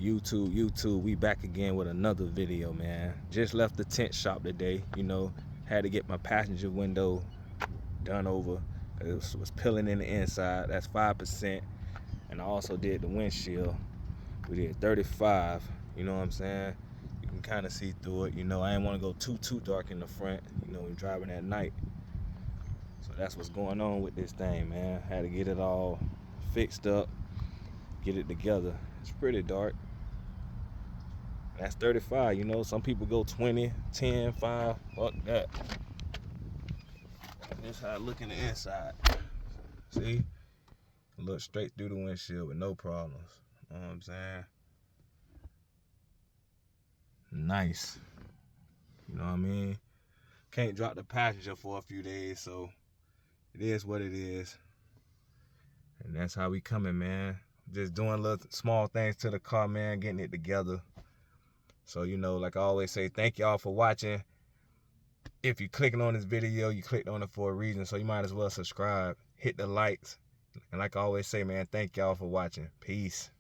YouTube, we back again with another video, man. Just left the tint shop today, you know, had to get my passenger window done over. It was peeling in the inside, that's 5%. And I also did the windshield. We did 35, you know what I'm saying? You can kind of see through it, you know. I didn't want to go too dark in the front, you know, when driving at night. So that's what's going on with this thing, man. Had to get it all fixed up, get it together. It's pretty dark. That's 35, you know. Some people go 20, 10, 5, fuck that. This how I look in the inside. See? Look straight through the windshield with no problems. You know what I'm saying? Nice. You know what I mean? Can't drop the passenger for a few days, so it is what it is. And that's how we coming, man. Just doing little small things to the car, man, getting it together. So, you know, like I always say, thank y'all for watching. If you're clicking on this video, you clicked on it for a reason, so you might as well subscribe, hit the likes. And like I always say, man, thank y'all for watching. Peace.